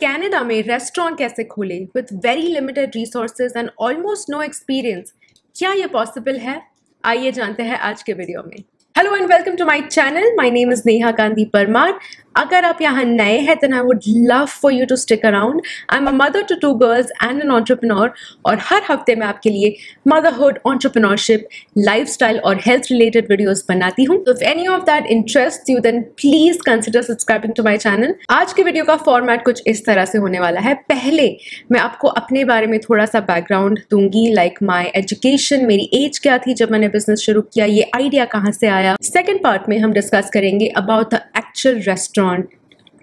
Canada में restaurant कैसे खोले with very limited resources and almost no experience, क्या ये पॉसिबल है? आइए जानते हैं आज के वीडियो में। Hello and welcome to my channel. My name is Neha Kanti Parmar. अगर आप यहाँ नए हैं then I would love for you to stick around. I'm a mother to 2 girls and an entrepreneur और हर हफ्ते मैं आपके लिए motherhood, entrepreneurship, lifestyle और health related videos बनाती हूँ। If any of that interests you then please consider subscribing to my channel. आज के वीडियो का फॉर्मेट कुछ इस तरह से होने वाला है। पहले मैं आपको अपने बारे में थोड़ा सा बैकग्राउंड दूंगी, like my education, मेरी एज क्या थी जब मैंने बिजनेस शुरू किया, ये आइडिया कहाँ से आया। सेकेंड पार्ट में हम डिस्कस करेंगे अबाउट द एक्चुअल रेस्टोरेंट,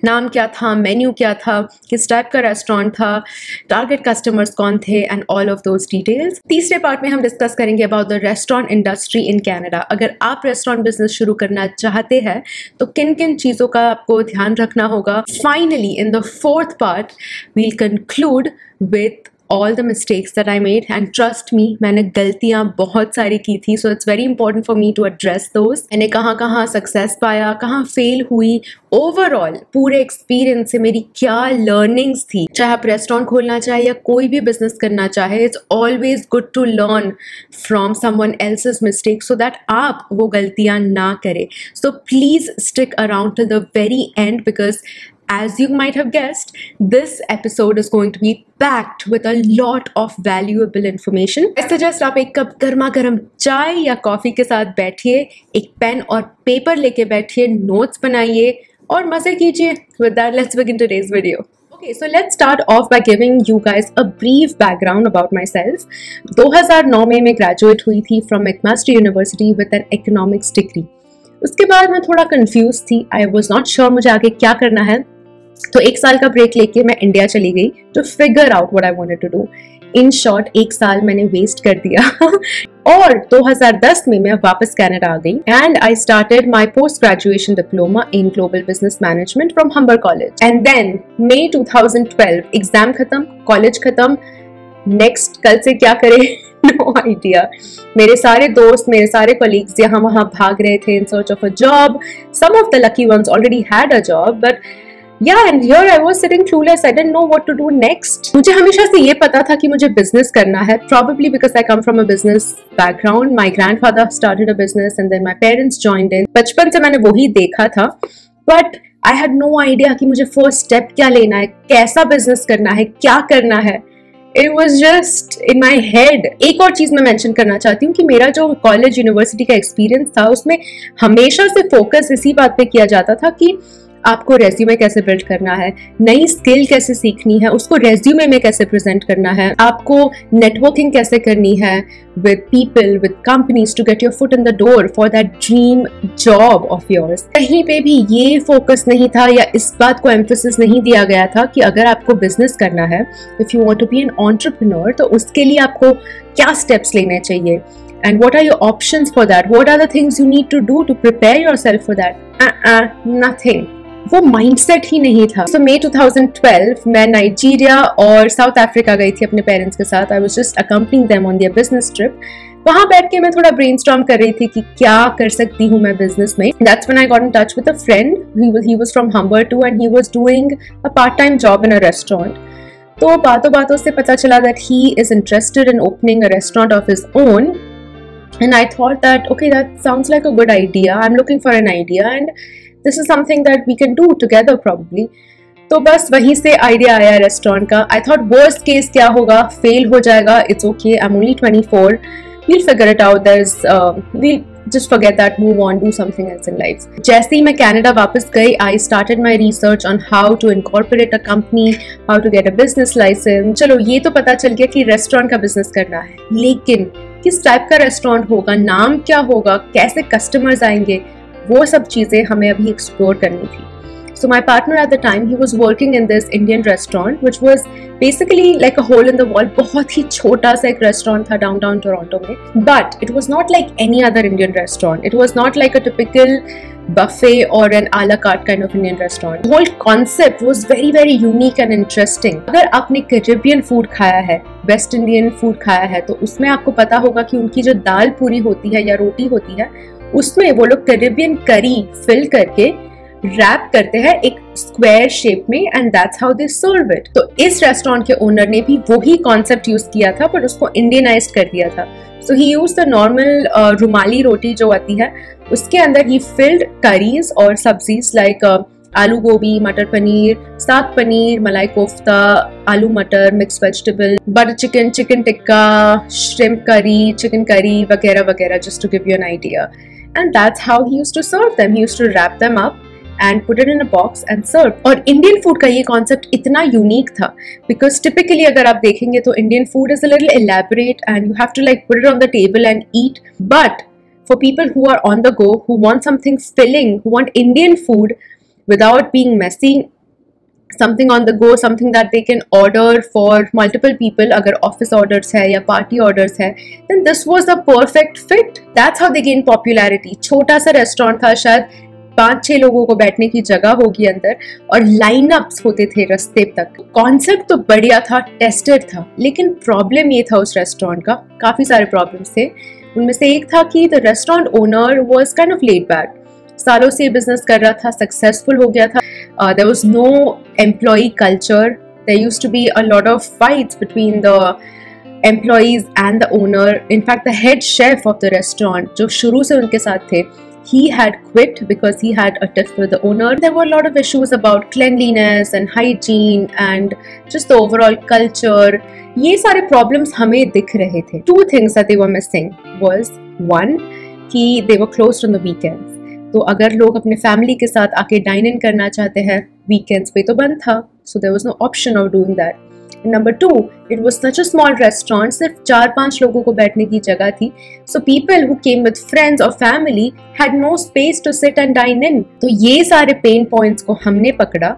नाम क्या था, मेन्यू क्या था, किस टाइप का रेस्टोरेंट था, टारगेट कस्टमर्स कौन थे and all of those details. तीसरे पार्ट में हम डिस्कस करेंगे about the restaurant industry in Canada. अगर आप रेस्टोरेंट बिजनेस शुरू करना चाहते हैं तो किन किन चीज़ों का आपको ध्यान रखना होगा। Finally in the fourth part we'll conclude with all the mistakes that I made, and trust me, मैंने गलतियाँ बहुत सारी की थी, so it's very important for me to address those. मैंने कहाँ सक्सेस पाया, कहाँ फेल हुई, ओवरऑल पूरे एक्सपीरियंस से मेरी क्या लर्निंग्स थी। चाहे आप रेस्टोरेंट खोलना चाहे या कोई भी बिजनेस करना चाहे, it's always good to learn from someone else's mistake so that आप वो गलतियाँ ना करें। So please stick around till the very end because as you might have guessed, this episode is going to be packed with a lot of valuable information. I suggest आप एक cup गर्मा गर्म चाय या कॉफ़ी के साथ बैठिए, एक पेन और पेपर लेके बैठिए, नोट्स बनाइए और मज़े कीजिए। With that, let's begin today's video. Okay, so let's start off by giving you guys a brief background about myself. 2009 में मैं graduate हुई थी from McMaster University with an economics degree. उसके बाद मैं थोड़ा confused थी. I was not sure मुझे आगे क्या करना है, तो 1 साल का ब्रेक लेके मैं इंडिया चली गई to figure out what I wanted to do. In short 1 साल मैंने वेस्ट कर दिया और 2010 में मैं वापस कनाडा आ गई and I started my post graduation diploma in global business management from Humber college. And then May 2012 exam खत्म, कॉलेज खत्म, नेक्स्ट कल से क्या करें नो आइडिया। मेरे सारे दोस्त, मेरे सारे कलीग्स यहाँ वहाँ भाग रहे थे in search of a job. Some of the lucky ones already had a job, but yeah, and here I was sitting clueless. I didn't know what to do next. मुझे हमेशा से ये पता था कि मुझे बिजनेस करना है, probably because I come from a business background. My grandfather started a business and then my parents joined in. बचपन से मैंने वही देखा था, but I had no idea कि मुझे first step क्या लेना है, कैसा बिजनेस करना है, क्या करना है। It was just in my head. एक और चीज मैं मेंशन करना चाहती हूँ कि मेरा जो कॉलेज यूनिवर्सिटी का एक्सपीरियंस था उसमें हमेशा से फोकस इसी बात पे किया जाता था कि आपको रेज्यूमे कैसे बिल्ड करना है, नई स्किल कैसे सीखनी है, उसको रेज्यूमे में कैसे प्रेजेंट करना है, आपको नेटवर्किंग कैसे करनी है with people, with companies to get your foot in the door for that dream job of yours. कहीं पे भी ये फोकस नहीं था या इस बात को एम्फेसिस नहीं दिया गया था कि अगर आपको बिजनेस करना है, if you want to be an entrepreneur, तो उसके लिए आपको क्या स्टेप्स लेने चाहिए and what are your options for that, what are the things you need to do to prepare yourself for that. Nothing. वो माइंडसेट ही नहीं था। So मई 2012 मैं नाइजीरिया और साउथ अफ्रीका गई थी अपने पेरेंट्स के साथ। I was just accompanying them on their business trip. वहाँ बैठ के मैं थोड़ा ब्रेनस्टॉर्म कर रही थी कि क्या कर सकती हूँ मैं बिजनेस में। That's when I got in touch with a friend. He was from Humber too and he was doing a part-time job in a restaurant. तो बातों से पता चला that he is interested in opening a restaurant of his own. And I thought that okay, that sounds like a good idea. I'm looking for an idea and this is something that we can do together probably. तो बस वहीं से idea आया restaurant का। I thought worst case क्या होगा, fail हो जाएगा, it's okay, I'm only 24, we'll figure it out, we'll just forget that, move on, do something else in life. जैसे ही मैं कनाडा वापस गई, I started my research on how to incorporate a company, how to get a business license. चलो ये तो पता चल गया कि रेस्टोरेंट का बिजनेस करना है, लेकिन किस टाइप का रेस्टोरेंट होगा, नाम क्या होगा, कैसे कस्टमर्स आएंगे, वो सब चीज़ें हमें अभी एक्सप्लोर करनी थी। So my partner at the time, he was working in this Indian restaurant, which was basically like a hole in the wall. बहुत ही छोटा सा एक restaurant था downtown Toronto में. But it was not like any other Indian restaurant. It was not like a typical buffet or an a la carte kind of Indian restaurant. The whole concept was very very unique and interesting. अगर आपने Caribbean food खाया है, West Indian food खाया है, तो उसमें आपको पता होगा कि उनकी जो दाल पूरी होती है या रोटी होती है, उसमें वो लोग Caribbean curry fill करके रैप करते हैं एक स्क्वायर शेप में and that's how they serve it. तो इस रेस्टोरेंट के ओनर ने भी वही कॉन्सेप्ट यूज किया था बट उसको इंडियनाइज्ड कर दिया था। सो ही यूज द नॉर्मल रुमाली रोटी जो आती है, उसके अंदर ही फिल्ड करीज और सब्जीज लाइक आलू गोभी, मटर पनीर, साग पनीर, मलाई कोफ्ता, आलू मटर, mix vegetable, butter chicken, chicken tikka, shrimp करी, चिकन करी वगैरह वगैरह, just to give you an idea. And that's how he used to serve them. He used to wrap them up and put it in a box and serve. और Indian food का ये concept इतना unique था because typically अगर आप देखेंगे तो Indian food is a little elaborate and you have to like put it on the table and eat, but for people who are on the go, who want something filling, who want Indian food without being messy, something on the go, something that they can order for multiple people, agar office orders hai ya party orders hai, then this was the perfect fit. That's how they gained popularity. छोटा सा restaurant था, शायद 5-6 लोगों को बैठने की जगह होगी अंदर और लाइनअप्स होते थे रास्ते तक। कॉन्सेप्ट तो बढ़िया था, टेस्टेड था, लेकिन प्रॉब्लम ये था उस रेस्टोरेंट का, काफ़ी सारे प्रॉब्लम्स थे। उनमें से एक था कि the restaurant owner was kind of laid back. सालों से बिजनेस कर रहा था, सक्सेसफुल हो गया था। There was no employee culture, there used to be a lot of fights between the employees and the owner. In fact the head chef of the restaurant जो शुरू से उनके साथ थे, he had quit because he had a tiff with the owner. There were a lot of issues about cleanliness and hygiene and just the overall culture. ये सारे problems हमें दिख रहे थे. Two things that they were missing was one, कि they were closed on the weekends. तो अगर लोग अपने फैमिली के साथ आके डाइन इन करना चाहते हैं वीकेंड्स पे तो बंद था, so there was no option of doing that. Number two, it was such a small restaurant, सिर्फ 4-5 लोगों को बैठने की जगह थी, so people who came with friends or family had no space to sit and dine in. तो ये सारे पेन पॉइंट्स को हमने पकड़ा,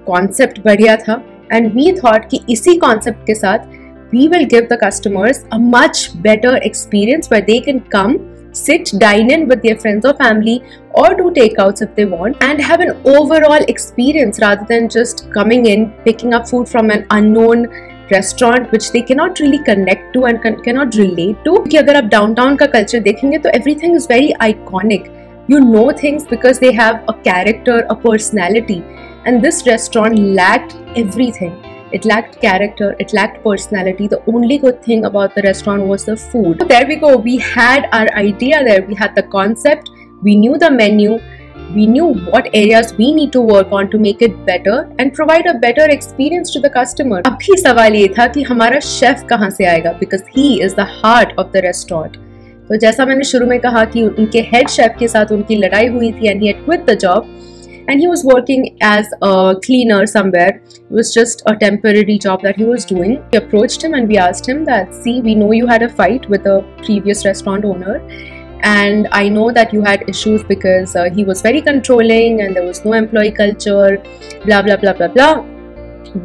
कॉन्सेप्ट बढ़िया था and we thought कि इसी कॉन्सेप्ट के साथ we will give the customers a much better experience where they can come, sit, dine in with their friends or family or do takeouts if they want and have an overall experience rather than just coming in, picking up food from an unknown restaurant which they cannot really connect to and cannot relate to. क्योंकि अगर आप downtown का culture देखेंगे तो everything is very iconic. You know things because they have a character, a personality, and this restaurant lacked everything. It lacked character, it lacked personality. The only good thing about the restaurant was the food. So there we go. We had our idea there. We had the concept. We knew the menu. We knew what areas we need to work on to make it better and provide a better experience to the customer. अभी सवाल ये था कि हमारा chef कहाँ से आएगा, because he is the heart of the restaurant. तो जैसा मैंने शुरू में कहा कि उनके हेड शेफ के साथ उनकी लड़ाई हुई थी and he had quit the job. And he was working as a cleaner somewhere. It was just a temporary job that he was doing. We approached him and we asked him that, see, we know you had a fight with the previous restaurant owner. And I know that you had issues because he was very controlling and there was no employee culture, blah, blah, blah, blah, blah.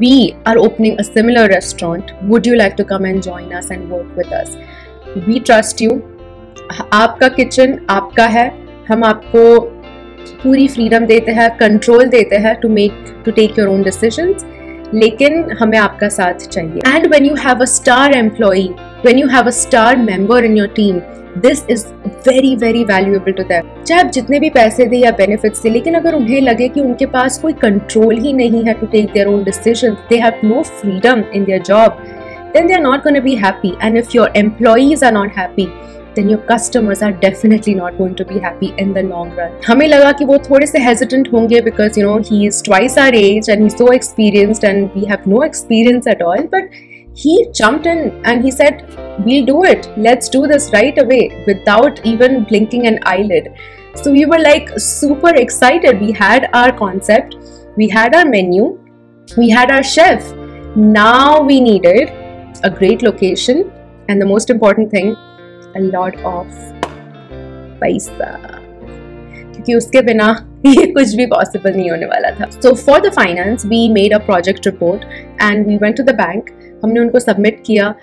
We are opening a similar restaurant. Would you like to come and join us and work with us? We trust you. आपका kitchen आपका है, हम आपको पूरी freedom देते हैं, control देते हैं to take your own decisions, लेकिन हमें आपका साथ चाहिए. And when you have a star employee, when you have a star member in your team, this is very very valuable to them. चाहे आप जितने भी पैसे दें या बेनिफिट्स दें, लेकिन अगर उन्हें लगे कि उनके पास कोई कंट्रोल ही नहीं है to take their own decisions, they have no freedom in their job, then they are not going to be happy. And if your employees are not happy, then your customers are definitely not going to be happy in the long run. हमें लगा कि वो थोड़े से hesitant होंगे because you know he is twice our age and he's so experienced and we have no experience at all. But he jumped in and he said, "We'll do it. Let's do this right away," without even blinking an eyelid. So we were like super excited. We had our concept, we had our menu, we had our chef. Now we needed a great location and the most important thing, a lot of पैसा, क्योंकि उसके बिना ये कुछ भी possible नहीं होने वाला था. So for the finance we made a project report and we went to the bank. हमने उनको सबमिट किया,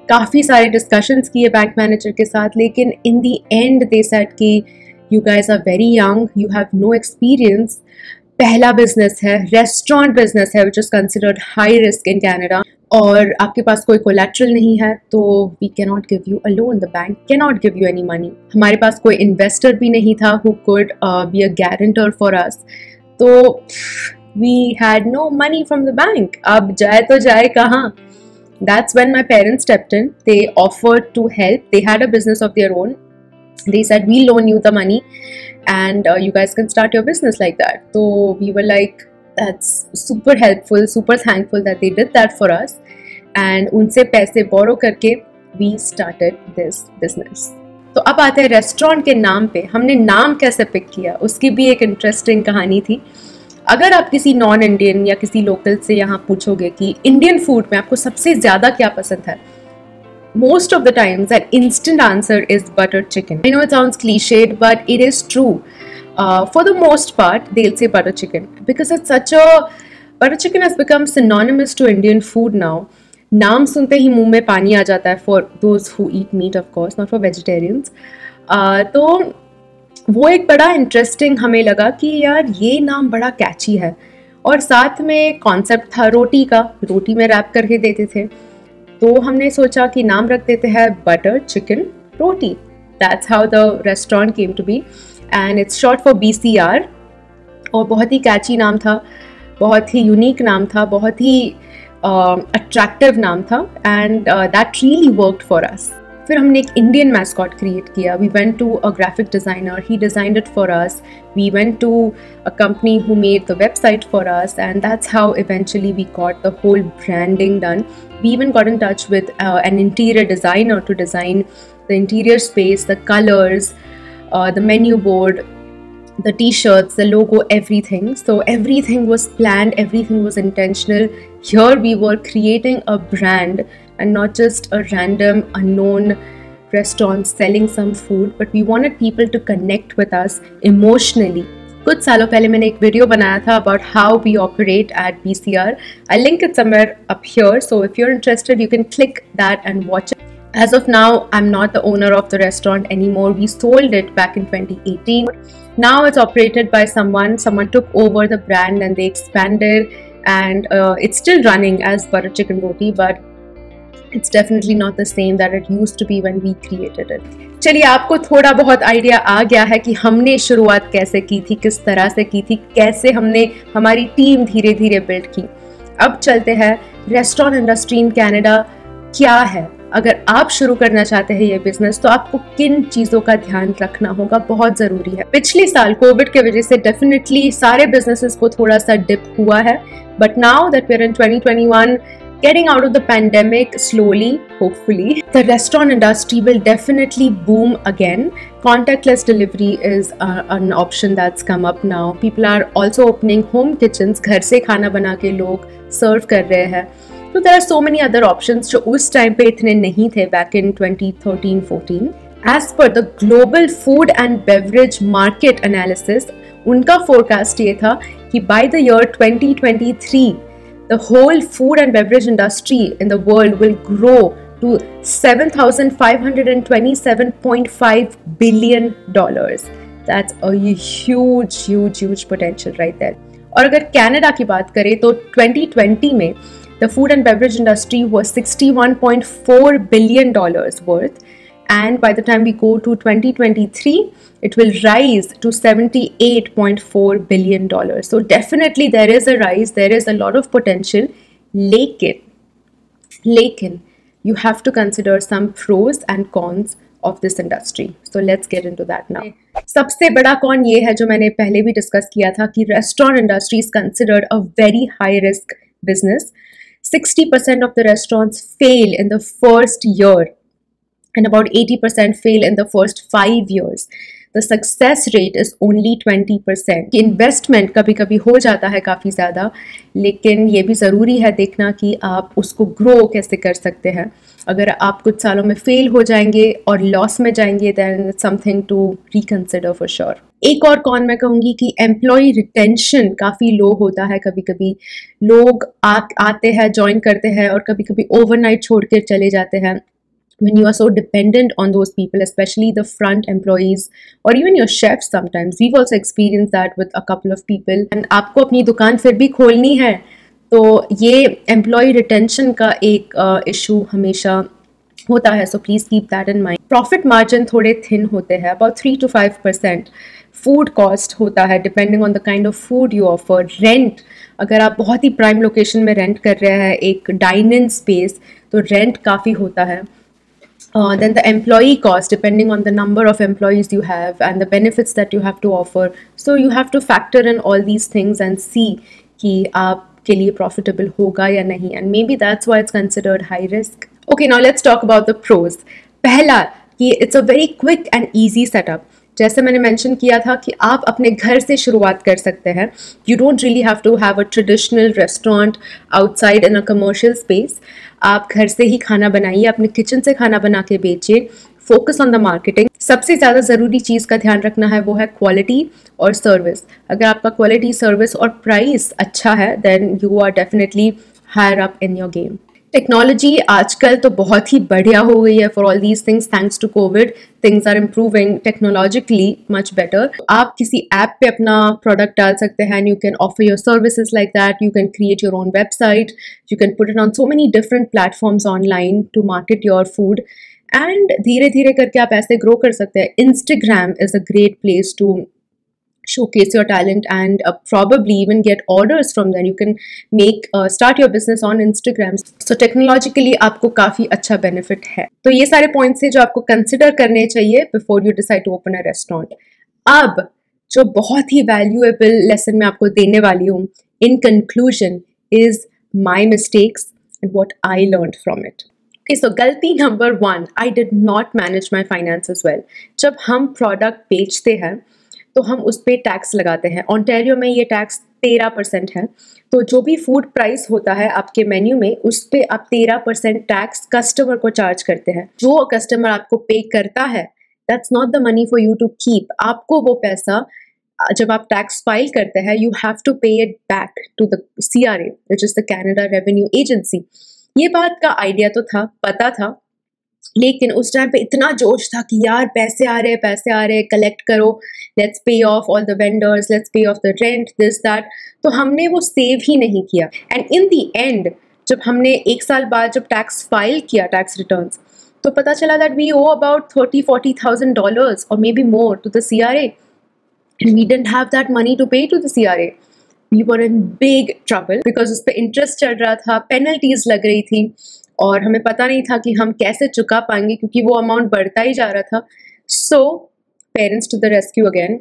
काफ़ी सारे डिस्कशंस किए बैंक मैनेजर के साथ, लेकिन in the end they said कि you guys are very young, you have no experience, पहला बिजनेस है, रेस्टोरेंट बिजनेस है which is considered high risk in Canada, और आपके पास कोई कोलैटरल नहीं है, तो we can not give you a loan, the bank can not give you any money. हमारे पास कोई इन्वेस्टर भी नहीं था who could be a guarantor for us. तो we had no money from the bank. अब जाए तो जाए कहाँ? That's when my parents stepped in. They offered to help. They had a business of their own. They said, we'll loan you the money and you guys can start your business like that. So we were like, that's super helpful, super thankful that they did that for us. And उनसे पैसे borrow करके we started this business. तो अब आते हैं restaurant के नाम पे. हमने नाम कैसे पिक किया, उसकी भी एक इंटरेस्टिंग कहानी थी. अगर आप किसी नॉन इंडियन या किसी लोकल से यहाँ पूछोगे कि इंडियन फूड में आपको सबसे ज़्यादा क्या पसंद है, most of the times that instant answer is butter chicken. I know it sounds cliched, but it is true. For the most part, they'll say butter chicken because it's such a butter chicken has become synonymous to Indian food now. नाम सुनते ही मुंह में पानी आ जाता है for those who eat meat, of course, not for vegetarians. तो वो एक बड़ा इंटरेस्टिंग हमें लगा कि यार ये नाम बड़ा कैची है, और साथ में कॉन्सेप्ट था रोटी का, रोटी में रैप करके देते थे. तो हमने सोचा कि नाम रख देते हैं butter chicken roti. That's how the restaurant came to be and it's short for BCR. और बहुत ही कैची नाम था, बहुत ही यूनिक नाम था, बहुत ही अट्रैक्टिव नाम था, and that really worked for us. फिर हमने एक इंडियन मैस्कॉट क्रिएट किया. We went to a graphic designer, he designed it for us. We went to a company who made the website for us, and that's how eventually we got the whole branding done. We even got in touch with an interior designer to design the interior space, the colors, the menu board, the t-shirts, the logo, everything. So everything was planned, everything was intentional. Here we were creating a brand and not just a random unknown restaurant selling some food, but we wanted people to connect with us emotionally. कुछ सालों पहले मैंने एक video बनाया था about how we operate at BCR. I'll link it somewhere up here, so if you're interested you can click that and watch it. As of now, I'm not the owner of the restaurant anymore. We sold it back in 2018. Now it's operated by someone took over the brand and they expanded, and it's still running as Butter Chicken Roti, but it's definitely not the same that it used to be when we created it. चलिए, आपको थोड़ा बहुत idea आ गया है कि हमने शुरुआत कैसे की थी, किस तरह से की थी, कैसे हमने हमारी टीम धीरे धीरे बिल्ड की. अब चलते हैं रेस्टोरेंट इंडस्ट्री इन कनाडा क्या है. अगर आप शुरू करना चाहते हैं ये बिजनेस, तो आपको किन चीज़ों का ध्यान रखना होगा, बहुत ज़रूरी है. पिछले साल कोविड के वजह से डेफिनेटली सारे बिजनेसेस को थोड़ा सा डिप हुआ है, but now that we are in 2021, getting out of the pandemic slowly, hopefully, the restaurant industry will definitely boom again. Contactless delivery is an option that's come up now. People are also opening home kitchens. घर से खाना बना के लोग सर्व कर रहे हैं. So there are so many other options जो उस टाइम पे इतने नहीं थे back in 2013-14. As per the Global Food and Beverage Market Analysis, उनका forecast ये था कि by the year 2023, the whole food and beverage industry in the world will grow to $7,527.5 billion. That's a huge potential right there. और अगर Canada की बात करें तो 2020 में the food and beverage industry was $61.4 billion worth, and by the time we go to 2023, it will rise to $78.4 billion. So definitely there is a rise, there is a lot of potential. लेकिन you have to consider some pros and cons of this industry. So let's get into that now. सबसे बड़ा cone ये है जो मैंने पहले भी discuss किया था कि restaurant industry is considered a very high risk business. 60% of the restaurants fail in the first year, and about 80% fail in the first 5 years. The success rate is only 20%. Investment कभी कभी हो जाता है काफ़ी ज़्यादा, लेकिन ये भी ज़रूरी है देखना कि आप उसको ग्रो कैसे कर सकते हैं. अगर आप कुछ सालों में फेल हो जाएंगे और लॉस में जाएंगे, then it's something to reconsider for sure. एक और कौन मैं कहूँगी कि एम्प्लॉय रिटेंशन काफ़ी लो होता है. कभी कभी लोग आते हैं, ज्वाइन करते हैं और कभी कभी ओवरनाइट छोड़ कर चले जाते हैं. When you are so dependent on those people, especially the front employees or even your chefs sometimes. We've also experienced that with a couple of people. And आपको अपनी दुकान फिर भी खोलनी है, तो ये employee retention का एक issue हमेशा होता है. So please keep that in mind. Profit margin थोड़े thin होते हैं, about 3 to 5% फूड कॉस्ट होता है depending on the kind of food you offer, rent, अगर आप बहुत ही प्राइम लोकेशन में रेंट कर रहे हैं एक डाइन इन स्पेस तो रेंट काफ़ी होता है. Then the employee cost depending on the number of employees you have and the benefits that you have to offer. So you have to factor in all these things and see कि आपके लिए profitable होगा या नहीं, and maybe that's why it's considered high risk. Okay, now let's talk about the pros. पहला कि it's a very quick and easy setup. जैसे मैंने मेंशन किया था कि आप अपने घर से शुरुआत कर सकते हैं. You don't really have to have a traditional restaurant outside in a commercial space. आप घर से ही खाना बनाइए, अपने किचन से खाना बना के बेचिए. Focus on the marketing. सबसे ज़्यादा ज़रूरी चीज़ का ध्यान रखना है वो है क्वालिटी और सर्विस. अगर आपका क्वालिटी, सर्विस और प्राइस अच्छा है then you are definitely higher up in your game. Technology आजकल तो बहुत ही बढ़िया हो गई है for all these things. Thanks to covid things are improving technologically much better. आप किसी ऐप पे अपना प्रोडक्ट डाल सकते हैं and you can offer your services like that. You can create your own website. You can put it on so many different platforms online to market your food and धीरे धीरे करके आप ऐसे ग्रो कर सकते हैं. Instagram is a great place to showcase your talent and probably even get orders from there. You can start your business on Instagram. So technologically आपको काफ़ी अच्छा benefit है. तो ये सारे points हैं जो आपको consider करने चाहिए before you decide to open a restaurant. अब जो बहुत ही valuable lesson मैं आपको देने वाली हूँ in conclusion is my mistakes and what I learned from it. Okay, so गलती number 1, I did not manage my finances well. जब हम product बेचते हैं तो हम उस पर टैक्स लगाते हैं. ऑन्टेरियो में ये टैक्स 13% है. तो जो भी फूड प्राइस होता है आपके मेन्यू में उस पर आप 13% टैक्स कस्टमर को चार्ज करते हैं. जो कस्टमर आपको पे करता है that's not the money for you to keep. आपको वो पैसा जब आप टैक्स फाइल करते हैं you have to pay it back to the CRA which is the Canada revenue agency. ये बात का आइडिया तो था, पता था, लेकिन उस टाइम पे इतना जोश था कि यार पैसे आ रहे, कलेक्ट करो, लेट्स पे of all the vendors, let's पे off the rent, this that. तो हमने वो सेव ही नहीं किया. एंड इन द एंड जब हमने 1 साल बाद जब टैक्स फाइल किया, टैक्स रिटर्न्स, तो पता चला that we owe about $30,000-40,000 or maybe more to the CRA and we didn't have that money to pay to the CRA. We were in big trouble because उस पर interest चल रहा था, penalties लग रही थी और हमें पता नहीं था कि हम कैसे चुका पाएंगे क्योंकि वो अमाउंट बढ़ता ही जा रहा था. So parents to the rescue again.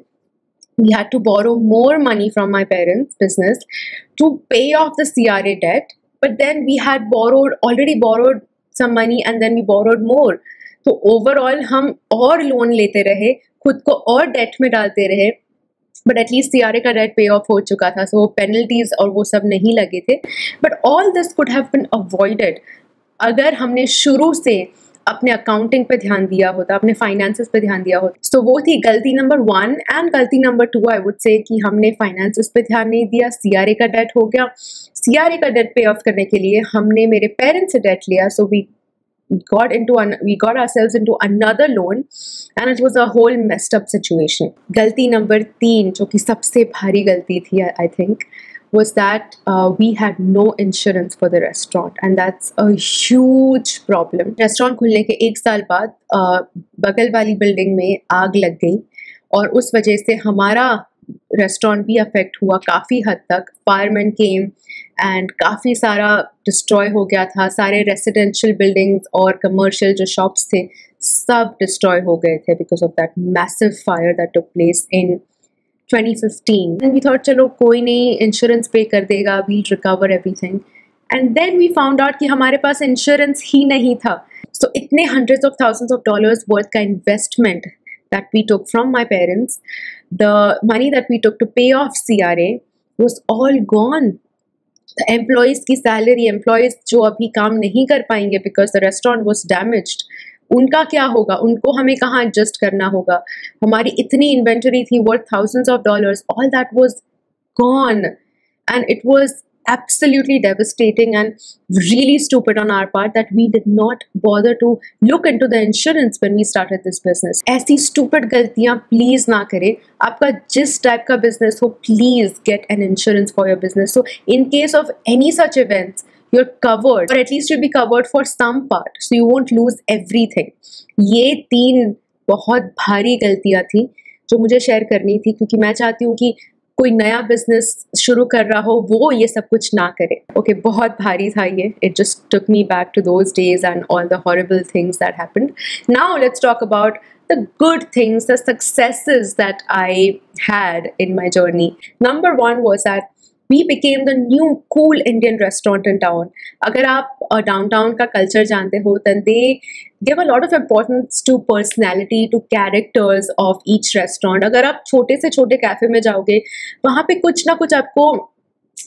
We had to borrow more money from my parents business to pay off the CRA debt, but then we had already borrowed some money and then we borrowed more. तो overall हम और loan लेते रहे, खुद को और date में डालते रहे, बट एटलीस्ट CRA का डेट पे ऑफ हो चुका था. सो पेनल्टीज और वो सब नहीं लगे थे. But all this could have been avoided अगर हमने शुरू से अपने अकाउंटिंग पे ध्यान दिया होता, अपने फाइनेंसेस पे ध्यान दिया होता. तो वो थी गलती नंबर 1. एंड गलती नंबर 2 आई वुड से कि हमने फाइनेंसेस पे ध्यान नहीं दिया. CRA का डेट हो गया. CRA का डेट पे ऑफ करने के लिए हमने मेरे पेरेंट्स से डेट लिया. सो we got ourselves into another loan and it was a whole messed up situation. गलती नंबर 3 जो कि सबसे भारी गलती थी I think was that we had no insurance for the restaurant and that's a huge problem. Restaurant खुलने के 1 साल बाद बगल वाली बिल्डिंग में आग लग गई और उस वजह से हमारा रेस्टोरेंट भी अफेक्ट हुआ काफ़ी हद तक. फायरमैन केम एंड काफ़ी सारा डिस्ट्रॉय हो गया था. सारे रेसिडेंशियल बिल्डिंग्स और कमर्शियल जो शॉप्स थे सब डिस्ट्रॉय हो गए थे because of that massive fire that took place in 2015. And we thought चलो कोई नहीं, इंश्योरेंस पे कर देगा, we'll recover everything. And then we found out कि हमारे पास इंश्योरेंस ही नहीं था. So इतने hundreds of thousands of dollars worth का investment that we took from my parents, the money that we took to pay off CRA was all gone. The employees की salary, employees जो अभी काम नहीं कर पाएंगे because the restaurant was damaged, उनका क्या होगा, उनको हमें कहाँ एडजस्ट करना होगा. हमारी इतनी इन्वेंटरी थी worth thousands of dollars, all that was gone and it was absolutely devastating and really stupid on our part that we did not bother to look into the insurance when we started this business. ऐसी stupid गलतियाँ please ना करें. आपका जिस type का business हो please get an insurance for your business. So in case of any such events you're covered or at least you'll be covered for some part so you won't lose everything. ये 3 बहुत भारी गलतियाँ थी जो मुझे share करनी थी, क्योंकि मैं चाहती हूँ कि कोई नया बिजनेस शुरू कर रहा हो वो ये सब कुछ ना करे। ओके, बहुत भारी था ये। It just took me back to those days and all the horrible things that happened. Now let's talk about the good things, the successes that I had in my journey. Number one was that we became the new cool Indian restaurant in town. अगर आप downtown का culture जानते हो, then they give a lot of importance to personality, to characters of each restaurant. अगर आप छोटे से छोटे कैफे में जाओगे, वहाँ पे कुछ ना कुछ आपको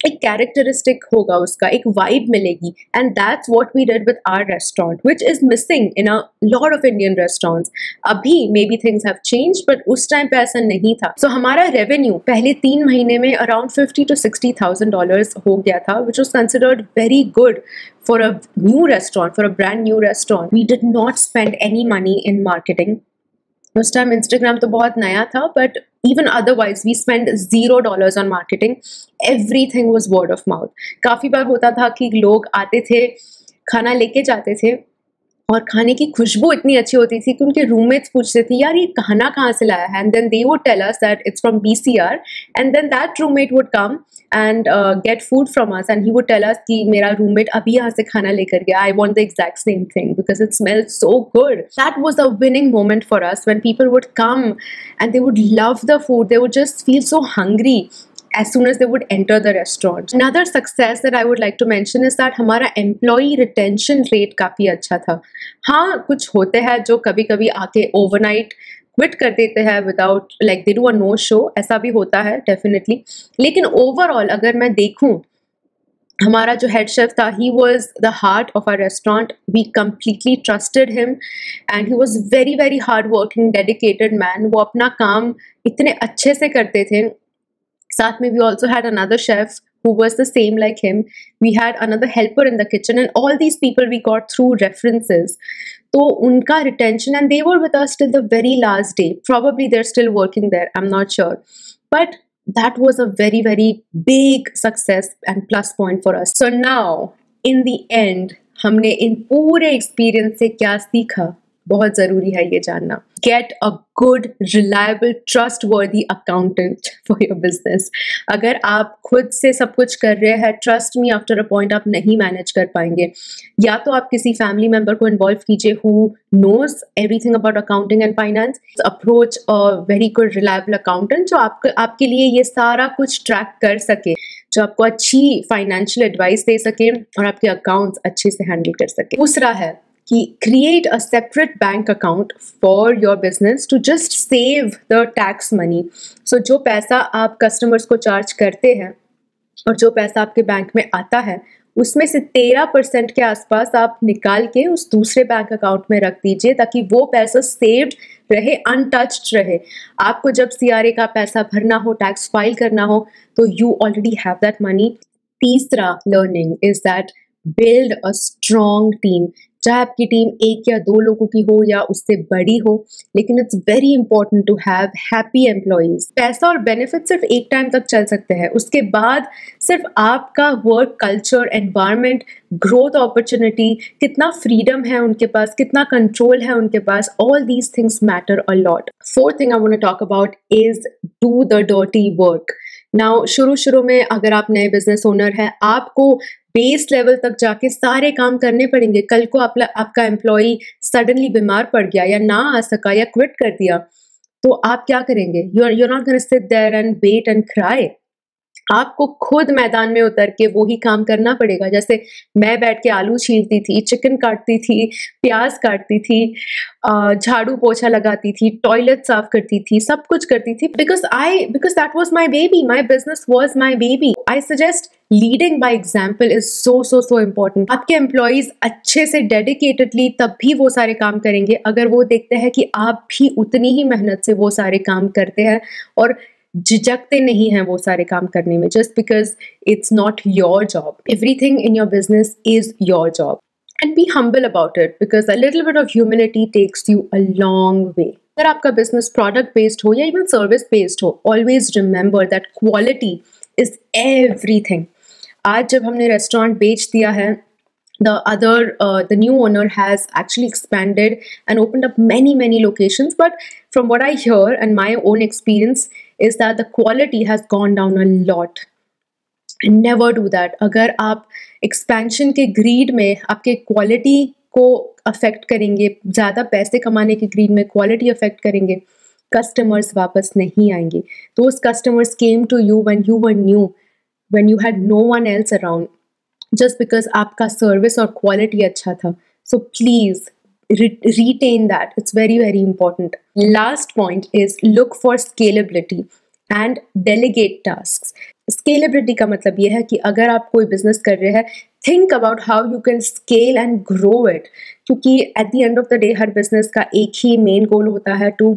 एक कैरेक्टरिस्टिक होगा, उसका एक वाइब मिलेगी, and that's what we did with our restaurant, which is missing in a lot of Indian restaurants. अभी maybe things have changed, but उस टाइम पे ऐसा नहीं था। सो हमारा रेवेन्यू पहले 3 महीने में अराउंड $50,000 to $60,000 हो गया था, which was considered very good for a new restaurant, for a brand new restaurant. We did not spend any money in marketing. उस टाइम इंस्टाग्राम तो बहुत नया था, but even otherwise we spent $0 on marketing. Everything was word of mouth. काफ़ी बार होता था कि लोग आते थे, खाना लेके जाते थे, और खाने की खुशबू इतनी अच्छी होती थी कि उनके रूममेट्स पूछते थे, यार ये खाना कहाँ से लाया है, and then they would tell us that it's from BCR, and then that roommate would come and get food from us, and he would tell us कि मेरा रूममेट अभी यहाँ से खाना लेकर गया, I want the exact same thing because it smells so good. That was a winning moment for us when people would come and they would love the food, they would just feel so hungry as soon as they would enter the restaurant. Another success that I would like to mention is that हमारा employee retention rate काफ़ी अच्छा था. हाँ, कुछ होते हैं जो कभी कभी आके overnight quit कर देते हैं without, like they do a no show, ऐसा भी होता है definitely. लेकिन overall अगर मैं देखूँ, हमारा जो हेड शेफ था, he was the heart of our restaurant. We completely trusted him and he was very very hard working, dedicated man. वो अपना काम इतने अच्छे से करते थे. साथ में we also had another chef who was the same like him. We had another helper in the kitchen, and all these people we got through references. तो उनका retention, and they were with us till the very last day. Probably they're still working there, I'm not sure. But that was a very very big success and plus point for us. So now in the end हमने इन पूरे experience से क्या सीखा, बहुत ज़रूरी है ये जानना. Get a good, reliable, trustworthy accountant for your business. अगर आप खुद से सब कुछ कर रहे हैं, trust me, after a point आप नहीं manage कर पाएंगे. या तो आप किसी family member को involve कीजिए who knows everything about accounting and finance. Approach a very good, reliable accountant जो आपके लिए ये सारा कुछ track कर सके, जो आपको अच्छी financial advice दे सके और आपके accounts अच्छे से handle कर सके. दूसरा है कि create a separate bank account for your business to just save the tax money. So जो पैसा आप customers को charge करते हैं और जो पैसा आपके बैंक में आता है, उसमें से 13% के आसपास आप निकाल के उस दूसरे बैंक अकाउंट में रख दीजिए, ताकि वो पैसा सेव्ड रहे, अनटच्ड रहे. आपको जब CRA का पैसा भरना हो, टैक्स फाइल करना हो, तो you already have that money. तीसरा learning is that build a strong team. चाहे आपकी टीम 1 या 2 लोगों की हो या उससे बड़ी हो, लेकिन it's very important to have happy employees. पैसा और बेनिफिट सिर्फ एक टाइम तक चल सकते हैं, उसके बाद सिर्फ आपका work culture, environment, growth opportunity, कितना फ्रीडम है उनके पास, कितना कंट्रोल है उनके पास, all these things matter a lot. Fourth thing I want to talk about is do the dirty work. Now शुरू में अगर आप नए बिजनेस ओनर हैं, आपको बेस लेवल तक जाके सारे काम करने पड़ेंगे. कल को आपका एम्प्लॉई सडनली बीमार पड़ गया या ना आ सका या क्विट कर दिया, तो आप क्या करेंगे? you're not going to sit there and wait and cry. आपको खुद मैदान में उतर के वही काम करना पड़ेगा. जैसे मैं बैठ के आलू छीलती थी, चिकन काटती थी, प्याज काटती थी, झाड़ू पोछा लगाती थी, टॉयलेट साफ करती थी, सब कुछ करती थी, because that was my baby, my business was my baby. I suggest leading by example is so important. आपके एम्प्लॉइज अच्छे से डेडिकेटेडली तब भी वो सारे काम करेंगे अगर वो देखते हैं कि आप भी उतनी ही मेहनत से वो सारे काम करते हैं और झिझकते नहीं हैं वो सारे काम करने में, just because it's not your job. Everything in your business is your job. And be humble about it, because a little bit of humility takes you a long way. अगर आपका business product based हो या even service based हो, always remember that quality is everything. आज जब हमने restaurant बेच दिया है, the new owner has actually expanded and opened up many locations, but from what I hear and my own experience is that the quality has gone down a lot. And never do that. अगर आप expansion के greed में आपके quality को affect करेंगे, ज़्यादा पैसे कमाने के greed में quality affect करेंगे, customers वापस नहीं आएंगे. Those customers came to you when you were new, when you had no one else around, just because आपका service और quality अच्छा था. So please retain that. It's very important. Last point is look for scalability and delegate tasks. Scalability का मतलब ये है कि अगर आप कोई business कर रहे हैं, think about how you can scale and grow it. क्योंकि at the end of the day her business का एक ही main goal होता है to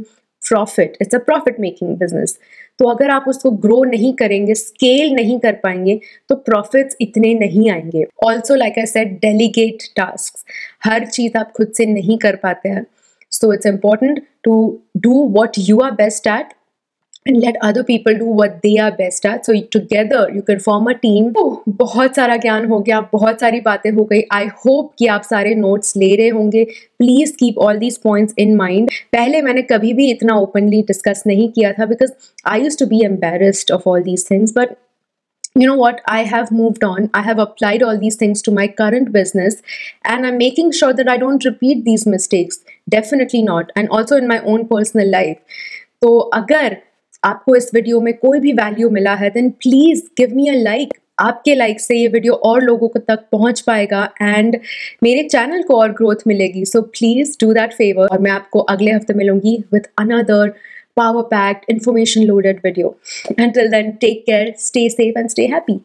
profit. It's a profit making business. तो अगर आप उसको grow नहीं करेंगे, scale नहीं कर पाएंगे, तो profits इतने नहीं आएंगे. Also, like I said, delegate tasks. हर चीज़ आप खुद से नहीं कर पाते हैं. So it's important to do what you are best at and let other people do what they are best at. So together you can form a team. बहुत सारा ज्ञान हो गया, बहुत सारी बातें हो गई. I hope कि आप सारे notes ले रहे होंगे. Please keep all these points in mind. पहले मैंने कभी भी इतना openly discuss नहीं किया था because I used to be embarrassed of all these things. But you know what? I have moved on. I have applied all these things to my current business and I'm making sure that I don't repeat these mistakes. Definitely not. And also in my own personal life. तो अगर आपको इस video में कोई भी value मिला है then please give me a like. आपके लाइक से ये वीडियो और लोगों को तक पहुंच पाएगा एंड मेरे चैनल को और ग्रोथ मिलेगी. So please do that favour. और मैं आपको अगले हफ्ते मिलूंगी with another power packed information loaded video. Until then, take care, stay safe and stay happy.